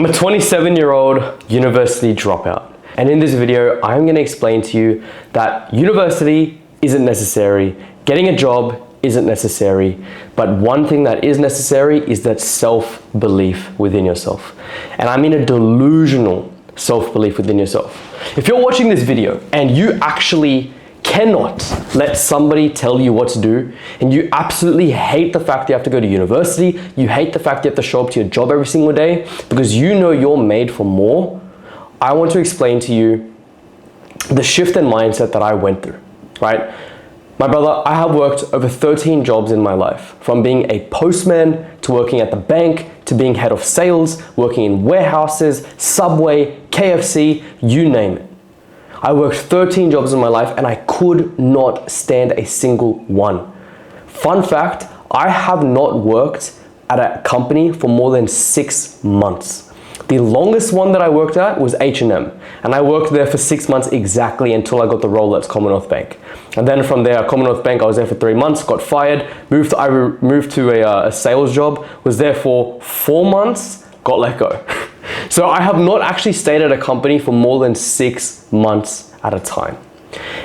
I'm a 27-year-old university dropout. And in this video, I'm gonna explain to you that university isn't necessary, getting a job isn't necessary, but one thing that is necessary is that self-belief within yourself. And I mean a delusional self-belief within yourself. If you're watching this video and you actually cannot let somebody tell you what to do, and you absolutely hate the fact you have to go to university, you hate the fact you have to show up to your job every single day because you know you're made for more, I want to explain to you the shift in mindset that I went through, right? My brother, I have worked over 13 jobs in my life, from being a postman to working at the bank to being head of sales, working in warehouses, Subway, KFC, you name it. I worked 13 jobs in my life and I could not stand a single one. Fun fact, I have not worked at a company for more than 6 months. The longest one that I worked at was H&M, and I worked there for 6 months exactly until I got the role at Commonwealth Bank. And then from there, Commonwealth Bank, I was there for 3 months, got fired, moved to a sales job, was there for 4 months, got let go. So I have not actually stayed at a company for more than 6 months at a time.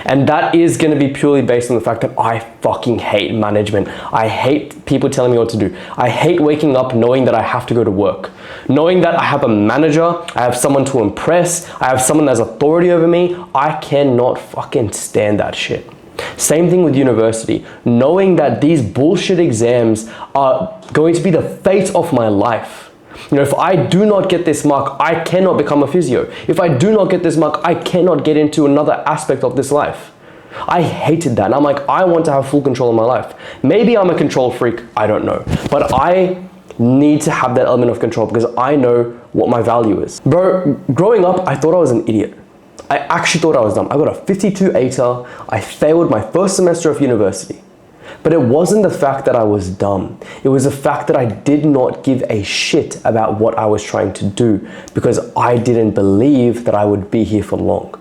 And that is going to be purely based on the fact that I fucking hate management. I hate people telling me what to do. I hate waking up knowing that I have to go to work. Knowing that I have a manager, I have someone to impress, I have someone that's authority over me. I cannot fucking stand that shit. Same thing with university. Knowing that these bullshit exams are going to be the fate of my life. You know, if I do not get this mark, I cannot become a physio. If I do not get this mark, I cannot get into another aspect of this life. I hated that. And I'm like, I want to have full control of my life. Maybe I'm a control freak, I don't know. But I need to have that element of control because I know what my value is. Bro, growing up, I thought I was an idiot. I actually thought I was dumb. I got a 52 ATAR. I failed my first semester of university. But it wasn't the fact that I was dumb. It was the fact that I did not give a shit about what I was trying to do because I didn't believe that I would be here for long.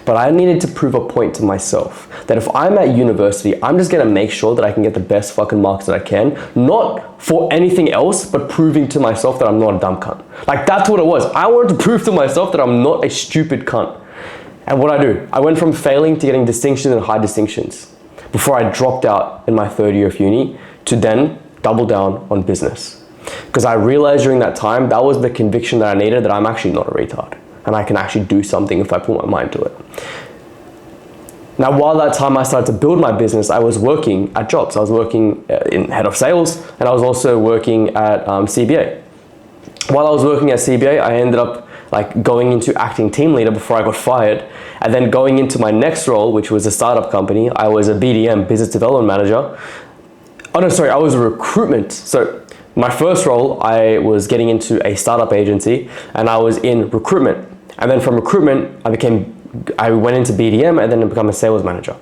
But I needed to prove a point to myself that if I'm at university, I'm just gonna make sure that I can get the best fucking marks that I can, not for anything else, but proving to myself that I'm not a dumb cunt. Like, that's what it was. I wanted to prove to myself that I'm not a stupid cunt. And what I do, I went from failing to getting distinctions and high distinctions before I dropped out in my third year of uni to then double down on business. Because I realized during that time, that was the conviction that I needed, that I'm actually not a retard. And I can actually do something if I put my mind to it. Now, while that time I started to build my business, I was working at jobs. I was working in head of sales, and I was also working at CBA. While I was working at CBA, I ended up going into acting team leader before I got fired. And then going into my next role, which was a startup company, I was a BDM, business development manager. Oh no, sorry, I was a recruitment. So my first role, I was getting into a startup agency and I was in recruitment. And then from recruitment, I went into BDM and then I became a sales manager.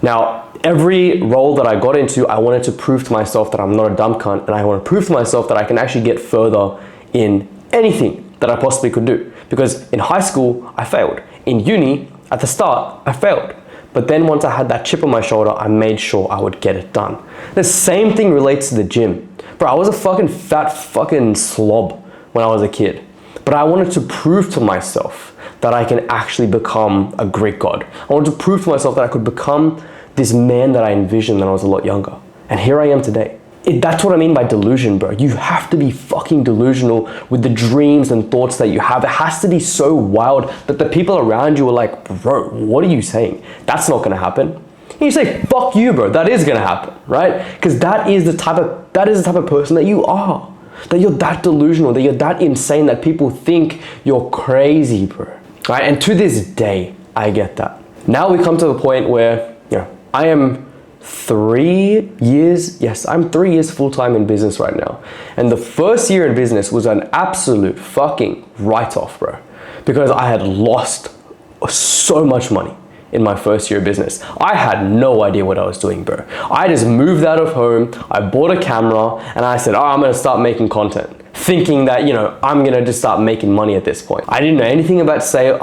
Now, every role that I got into, I wanted to prove to myself that I'm not a dumb cunt, and I want to prove to myself that I can actually get further in anything that I possibly could do. Because in high school, I failed. In uni, at the start, I failed. But then once I had that chip on my shoulder, I made sure I would get it done. The same thing relates to the gym. Bro, I was a fucking fat fucking slob when I was a kid. But I wanted to prove to myself that I can actually become a Greek god. I wanted to prove to myself that I could become this man that I envisioned when I was a lot younger. And here I am today. That's what I mean by delusion, bro. You have to be fucking delusional with the dreams and thoughts that you have. It has to be so wild that the people around you are like, bro, what are you saying? That's not gonna happen. And you say, fuck you, bro. That is gonna happen, right? Because that is the type of person that you are. That you're that delusional, that you're that insane, that people think you're crazy, bro. Right? And to this day, I get that. Now we come to the point where, I am 3 years, yes, I'm 3 years full-time in business right now. And the first year in business was an absolute fucking write-off, bro. Because I had lost so much money in my first year of business. I had no idea what I was doing, bro. I just moved out of home, I bought a camera, and I said, I'm gonna start making content. Thinking that, I'm gonna just start making money at this point. I didn't know anything about sales.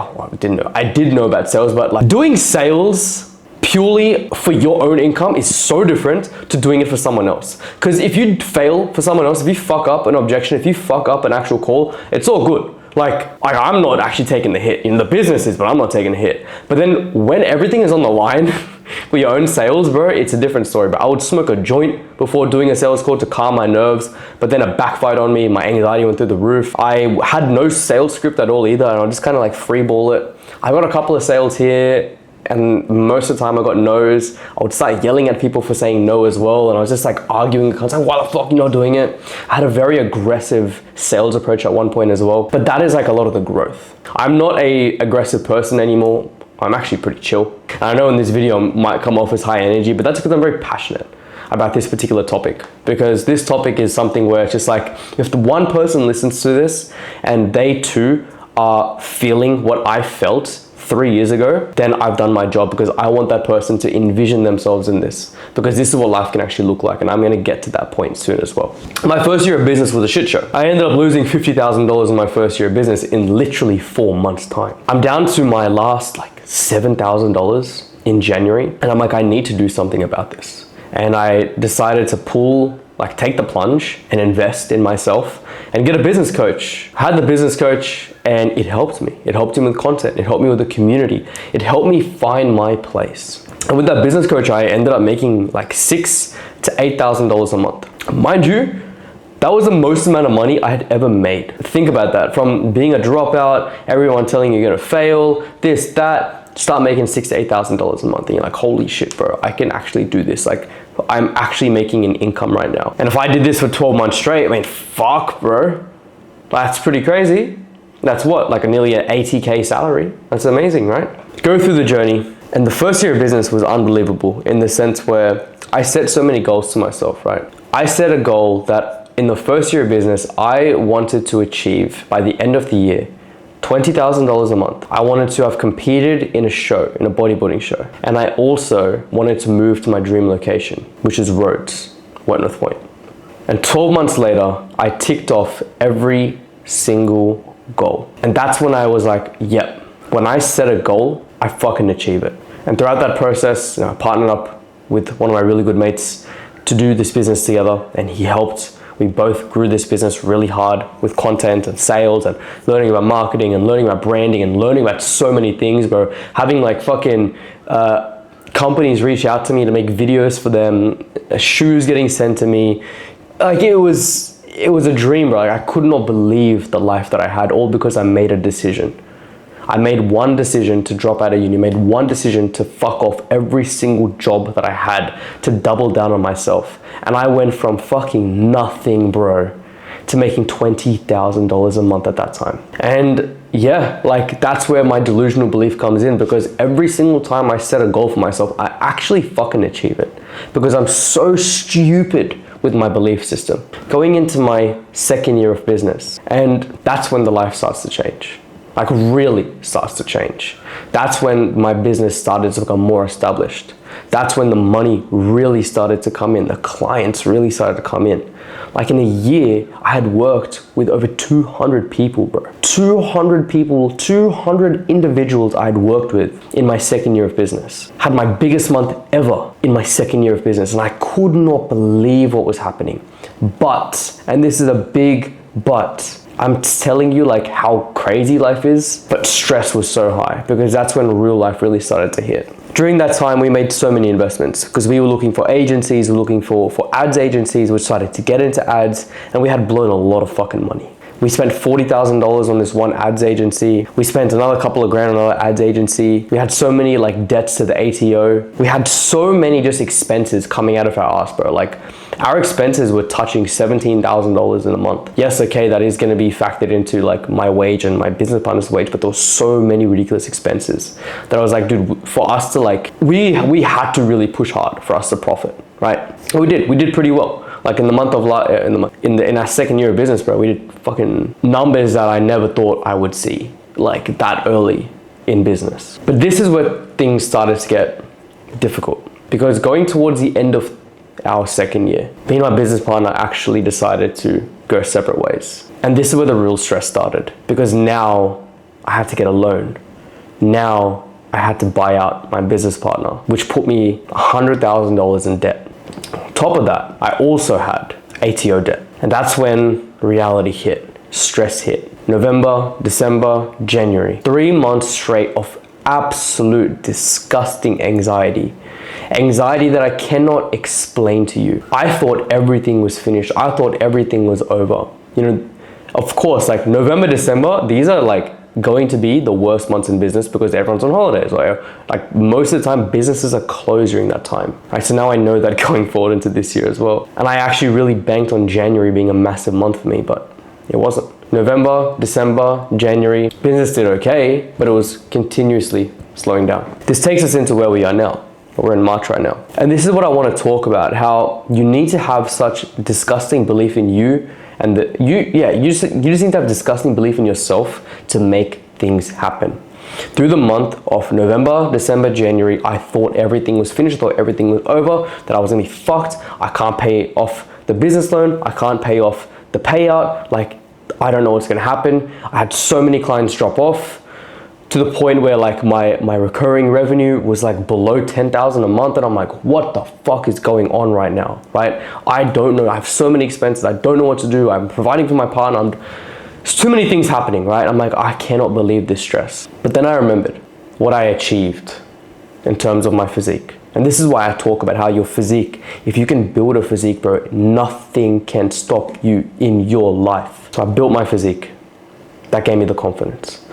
I did know about sales, but doing sales purely for your own income is so different to doing it for someone else. Because if you fail for someone else, if you fuck up an objection, if you fuck up an actual call, it's all good. Like I'm not actually taking the hit. The business is, but I'm not taking the hit. But then when everything is on the line for your own sales, bro, it's a different story. But I would smoke a joint before doing a sales call to calm my nerves, but then it backfired on me. My anxiety went through the roof. I had no sales script at all either, and I just kind of like freeball it. I got a couple of sales here, and most of the time I got no's. I would start yelling at people for saying no as well, and I was just like arguing. I was like, why the fuck are you not doing it? I had a very aggressive sales approach at one point as well, but that is like a lot of the growth. I'm not a aggressive person anymore. I'm actually pretty chill. And I know in this video I might come off as high energy, but that's because I'm very passionate about this particular topic, because this topic is something where it's just like, if the one person listens to this and they too are feeling what I felt 3 years ago, then I've done my job, because I want that person to envision themselves in this, because this is what life can actually look like, and I'm going to get to that point soon as well. My first year of business was a shit show. I ended up losing $50,000 in my first year of business in literally 4 months time. I'm down to my last like $7,000 in January, and I'm like, I need to do something about this. And I decided to take the plunge and invest in myself and get a business coach. I had the business coach, and it helped me. It helped me with content. It helped me with the community. It helped me find my place. And with that business coach, I ended up making like $6,000 to $8,000 a month. Mind you, that was the most amount of money I had ever made. Think about that. From being a dropout, everyone telling you you're gonna fail, this, that, start making $6,000 to $8,000 a month. And you're like, holy shit, bro, I can actually do this. Like, I'm actually making an income right now. And if I did this for 12 months straight, I mean, fuck, bro. That's pretty crazy. That's what, like nearly an 80K salary. That's amazing, right? Go through the journey. And the first year of business was unbelievable in the sense where I set so many goals to myself, right? I set a goal that in the first year of business, I wanted to achieve by the end of the year, $20,000 a month. I wanted to have competed in a show, in a bodybuilding show. And I also wanted to move to my dream location, which is Rhodes, Wentworth Point. And 12 months later, I ticked off every single goal. And that's when I was like, yep, when I set a goal, I fucking achieve it. And throughout that process, I partnered up with one of my really good mates to do this business together, and he helped. We both grew this business really hard with content and sales and learning about marketing and learning about branding and learning about so many things, bro. Having like fucking companies reach out to me to make videos for them, shoes getting sent to me. Like it was a dream, bro. Like, I could not believe the life that I had, all because I made a decision. I made one decision to drop out of uni, made one decision to fuck off every single job that I had, to double down on myself. And I went from fucking nothing, bro, to making $20,000 a month at that time. And yeah, like that's where my delusional belief comes in, because every single time I set a goal for myself, I actually fucking achieve it, because I'm so stupid with my belief system. Going into my second year of business, and that's when the life starts to change. Like really starts to change. That's when my business started to become more established. That's when the money really started to come in. The clients really started to come in. Like in a year, I had worked with over 200 people, bro. 200 people, 200 individuals I had worked with in my second year of business. Had my biggest month ever in my second year of business, and I could not believe what was happening. But, and this is a big but, I'm telling you like how crazy life is, but stress was so high, because that's when real life really started to hit. During that time, we made so many investments, because we were looking for agencies, we were looking for ads agencies, we started to get into ads, and we had blown a lot of fucking money. We spent $40,000 on this one ads agency. We spent another couple of grand on another ads agency. We had so many like debts to the ATO. We had so many just expenses coming out of our ass, bro. Like our expenses were touching $17,000 in a month. Yes, okay, that is gonna be factored into like my wage and my business partner's wage, but there were so many ridiculous expenses that I was like, dude, for us to like, we had to really push hard for us to profit, right? And we did pretty well. Like in the month of in our second year of business, bro, we did fucking numbers that I never thought I would see like that early in business. But this is where things started to get difficult, because going towards the end of our second year, me and my business partner actually decided to go separate ways. And this is where the real stress started, because now I have to get a loan. Now I had to buy out my business partner, which put me $100,000 in debt. On top of that, I also had ATO debt. And that's when reality hit, stress hit. November, December, January. 3 months straight of absolute disgusting anxiety. Anxiety that I cannot explain to you. I thought everything was finished. I thought everything was over. You know, of course, like November, December, these are like going to be the worst months in business because everyone's on holidays. Like most of the time, businesses are closed during that time. Right, so now I know that going forward into this year as well. And I actually really banked on January being a massive month for me, but it wasn't. November, December, January, business did okay, but it was continuously slowing down. This takes us into where we are now. We're in March right now. And this is what I want to talk about, how you need to have such disgusting belief in you and you just need to have disgusting belief in yourself to make things happen. Through the month of November, December, January, I thought everything was finished, I thought everything was over, that I was gonna be fucked. I can't pay off the business loan, I can't pay off the payout, like I don't know what's gonna happen. I had so many clients drop off to the point where like my recurring revenue was like below 10,000 a month, and I'm like, what the fuck is going on right now, right? I don't know, I have so many expenses, I don't know what to do, I'm providing for my partner, there's too many things happening, right? I'm like, I cannot believe this stress. But then I remembered what I achieved in terms of my physique. And this is why I talk about how your physique, if you can build a physique, bro, nothing can stop you in your life. So I built my physique. That gave me the confidence.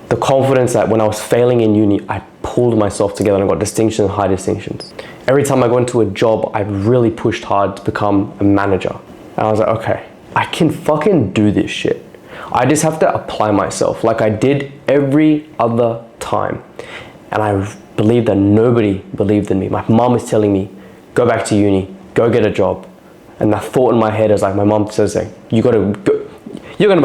The confidence that when I was failing in uni, I pulled myself together and I got distinctions and high distinctions. Every time I go into a job, I really pushed hard to become a manager. And I was like, okay, I can fucking do this shit. I just have to apply myself like I did every other time. And I believe that nobody believed in me. My mom is telling me, go back to uni, go get a job. And that thought in my head is like, my mom says, you're gonna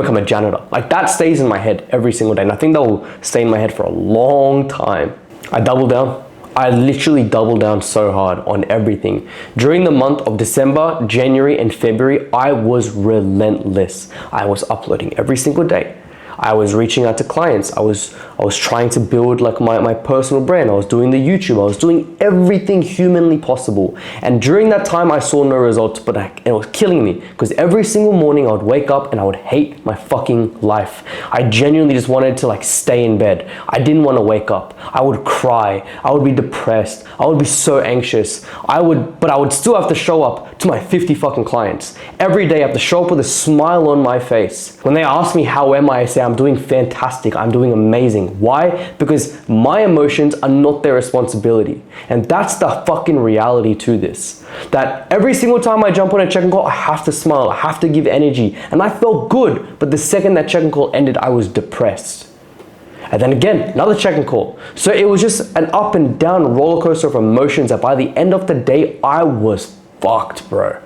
become a janitor. Like that stays in my head every single day. And I think that will stay in my head for a long time. I doubled down. I literally doubled down so hard on everything. During the month of December, January, and February, I was relentless. I was uploading every single day. I was reaching out to clients. I was trying to build like my personal brand. I was doing the YouTube. I was doing everything humanly possible. And during that time, I saw no results, but it was killing me because every single morning I would wake up and I would hate my fucking life. I genuinely just wanted to like stay in bed. I didn't want to wake up. I would cry. I would be depressed. I would be so anxious. But I would still have to show up to my 50 fucking clients. Every day I have to show up with a smile on my face. When they ask me how am I say, I'm doing fantastic, I'm doing amazing. Why? Because my emotions are not their responsibility. And that's the fucking reality to this. That every single time I jump on a check-in call, I have to smile, I have to give energy. And I felt good, but the second that check-in call ended, I was depressed. And then again, another check-in call. So it was just an up and down roller coaster of emotions that by the end of the day, I was fucked, bro.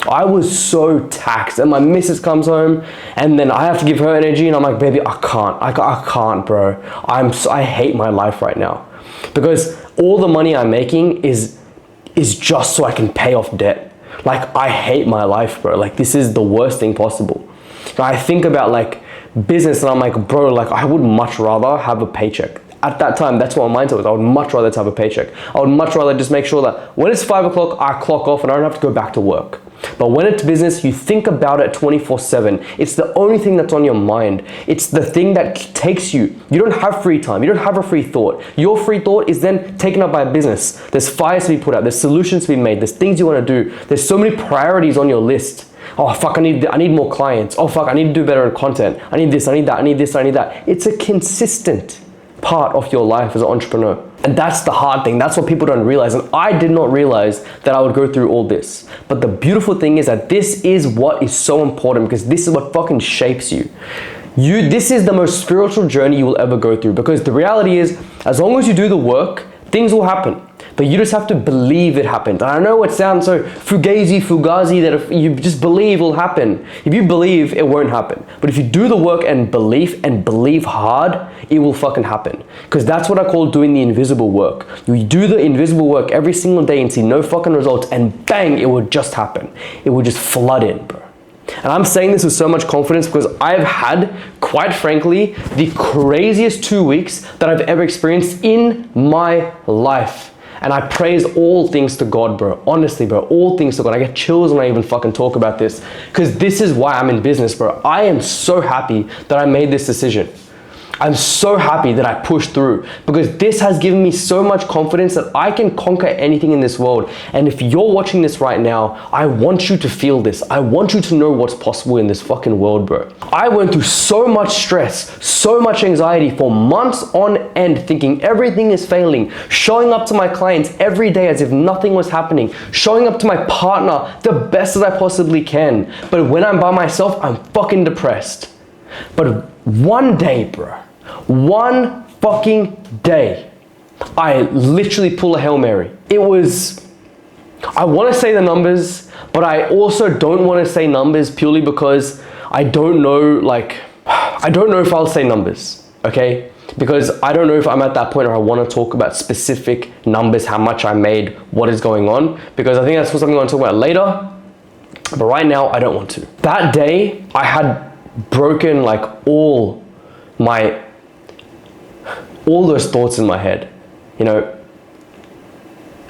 I was so taxed, and my missus comes home and then I have to give her energy and I'm like, baby, I can't, bro. I hate my life right now because all the money I'm making is just so I can pay off debt. Like I hate my life, bro. Like this is the worst thing possible. And I think about like business and I'm like, bro, like I would much rather have a paycheck. At that time, that's what my mindset was. I would much rather have a paycheck. I would much rather just make sure that when it's 5 o'clock, I clock off and I don't have to go back to work. But when it's business, you think about it 24/7. It's the only thing that's on your mind. It's the thing that takes you. You don't have free time. You don't have a free thought. Your free thought is then taken up by a business. There's fires to be put out. There's solutions to be made. There's things you want to do. There's so many priorities on your list. Oh fuck, I need more clients. Oh fuck, I need to do better in content. I need this, I need that, I need this, I need that. It's a consistent part of your life as an entrepreneur. And that's the hard thing. That's what people don't realize. And I did not realize that I would go through all this. But the beautiful thing is that this is what is so important because this is what fucking shapes you. This is the most spiritual journey you will ever go through because the reality is, as long as you do the work, things will happen. But you just have to believe it happened. And I know it sounds so fugazi that if you just believe it will happen. If you believe, it won't happen. But if you do the work and believe hard, it will fucking happen. Because that's what I call doing the invisible work. You do the invisible work every single day and see no fucking results and bang, it will just happen. It will just flood in, bro. And I'm saying this with so much confidence because I've had, quite frankly, the craziest 2 weeks that I've ever experienced in my life. And I praise all things to God, bro. Honestly, bro, all things to God. I get chills when I even fucking talk about this because this is why I'm in business, bro. I am so happy that I made this decision. I'm so happy that I pushed through because this has given me so much confidence that I can conquer anything in this world. And if you're watching this right now, I want you to feel this. I want you to know what's possible in this fucking world, bro. I went through so much stress, so much anxiety for months on end, thinking everything is failing, showing up to my clients every day as if nothing was happening, showing up to my partner the best that I possibly can. But when I'm by myself, I'm fucking depressed. But one day, bro, one fucking day, I literally pull a Hail Mary. It was, I want to say the numbers, but I also don't want to say numbers purely because I don't know, I don't know if I'll say numbers, okay? Because I don't know if I'm at that point where I want to talk about specific numbers, how much I made, what is going on, because I think that's something I want to talk about later, but right now I don't want to. That day, I had broken all those thoughts in my head,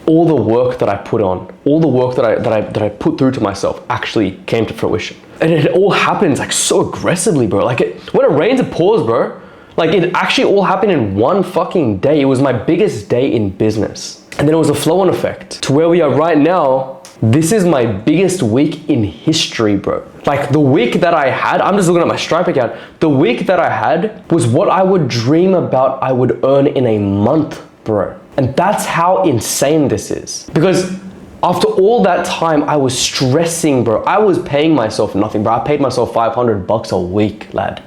all the work that I put on, all the work that I put through to myself actually came to fruition. And it all happens so aggressively, bro. When it rains, it pours, bro. It actually all happened in one fucking day. It was my biggest day in business. And then it was a flow-on effect to where we are right now. This is my biggest week in history, bro. The week that I had, I'm just looking at my Stripe account. The week that I had was what I would dream about I would earn in a month, bro. And that's how insane this is. Because after all that time, I was stressing, bro. I was paying myself nothing, bro. I paid myself $500 a week, lad.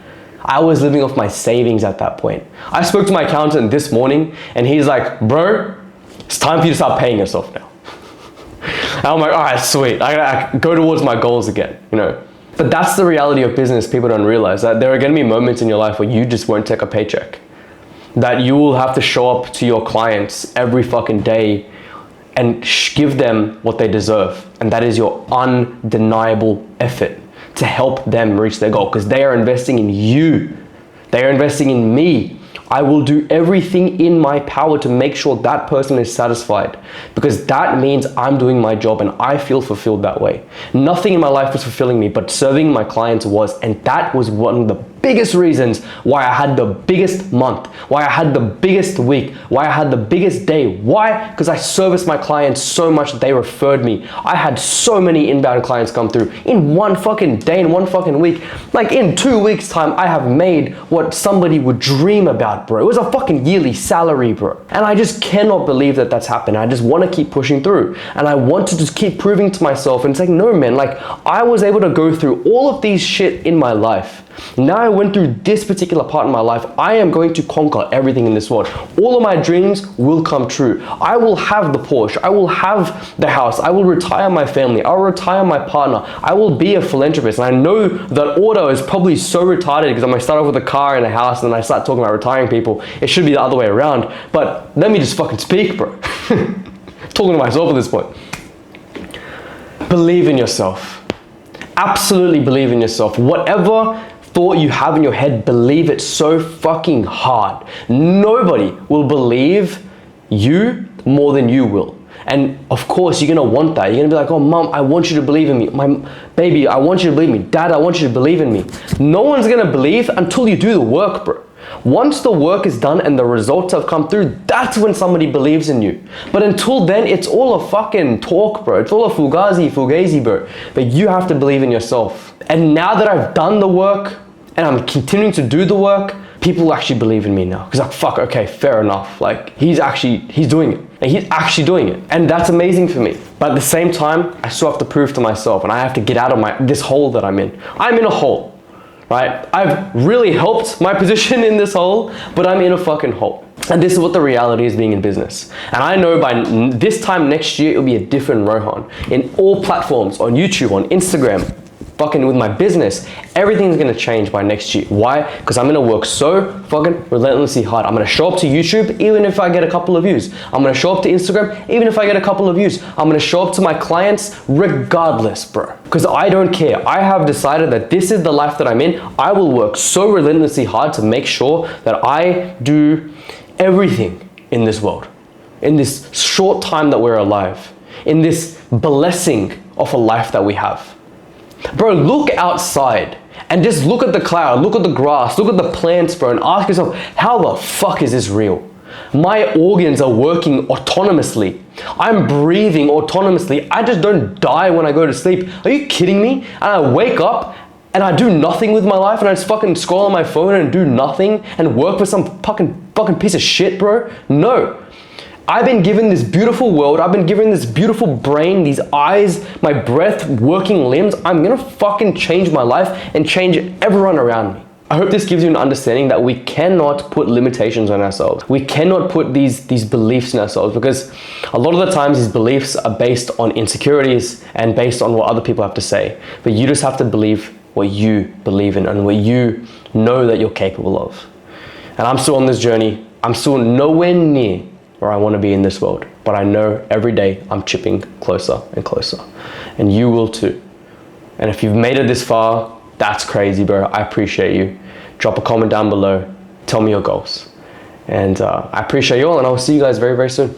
I was living off my savings at that point. I spoke to my accountant this morning and he's like, bro, it's time for you to start paying yourself now. And I'm like, all right, sweet. I gotta go towards my goals again, But that's the reality of business. People don't realize that there are gonna be moments in your life where you just won't take a paycheck. That you will have to show up to your clients every fucking day and give them what they deserve. And that is your undeniable effort to help them reach their goal because they are investing in you. They are investing in me. I will do everything in my power to make sure that person is satisfied because that means I'm doing my job and I feel fulfilled that way. Nothing in my life was fulfilling me, but serving my clients was, and that was one of the biggest reasons why I had the biggest month, why I had the biggest week, why I had the biggest day. Why? Because I serviced my clients so much that they referred me. I had so many inbound clients come through in one fucking day, in one fucking week. In 2 weeks time, I have made what somebody would dream about, bro. It was a fucking yearly salary, bro. And I just cannot believe that that's happened. I just want to keep pushing through. And I want to just keep proving to myself and saying, no, man, I was able to go through all of these shit in my life. Now I went through this particular part in my life. I am going to conquer everything in this world. All of my dreams will come true. I will have the Porsche. I will have the house. I will retire my family. I will retire my partner. I will be a philanthropist. And I know that order is probably so retarded because I'm going to start off with a car and a house and then I start talking about retiring people. It should be the other way around. But let me just fucking speak, bro. Talking to myself at this point. Believe in yourself. Absolutely believe in yourself. Whatever thought you have in your head, believe it so fucking hard. Nobody will believe you more than you will. And of course, you're gonna want that. You're gonna be like, oh, mom, I want you to believe in me. My baby, I want you to believe in me. Dad, I want you to believe in me. No one's gonna believe until you do the work, bro. Once the work is done and the results have come through, that's when somebody believes in you. But until then, it's all a fucking talk, bro. It's all a fugazi, bro. But you have to believe in yourself. And now that I've done the work and I'm continuing to do the work, people actually believe in me now. Because fuck, okay, fair enough. He's doing it. And he's actually doing it. And that's amazing for me. But at the same time, I still have to prove to myself and I have to get out of this hole that I'm in. I'm in a hole. Right? I've really helped my position in this hole, but I'm in a fucking hole. And this is what the reality is being in business. And I know by this time next year, it'll be a different Rohan in all platforms, on YouTube, on Instagram, fucking with my business, everything's gonna change by next year. Why? Because I'm gonna work so fucking relentlessly hard. I'm gonna show up to YouTube even if I get a couple of views. I'm gonna show up to Instagram even if I get a couple of views. I'm gonna show up to my clients regardless, bro. Because I don't care. I have decided that this is the life that I'm in. I will work so relentlessly hard to make sure that I do everything in this world, in this short time that we're alive, in this blessing of a life that we have. Bro, look outside and just look at the cloud, look at the grass, look at the plants, bro, and ask yourself, how the fuck is this real? My organs are working autonomously. I'm breathing autonomously. I just don't die when I go to sleep. Are you kidding me? And I wake up and I do nothing with my life and I just fucking scroll on my phone and do nothing and work for some fucking piece of shit, bro? No. I've been given this beautiful world. I've been given this beautiful brain, these eyes, my breath, working limbs. I'm gonna fucking change my life and change everyone around me. I hope this gives you an understanding that we cannot put limitations on ourselves. We cannot put these beliefs in ourselves, because a lot of the times these beliefs are based on insecurities and based on what other people have to say. But you just have to believe what you believe in and what you know that you're capable of. And I'm still on this journey. I'm still nowhere near where I want to be in this world, but I know every day I'm chipping closer and closer, and you will too. And if you've made it this far, that's crazy, bro. I appreciate you. Drop a comment down below, tell me your goals, and I appreciate you all, and I'll see you guys very, very soon.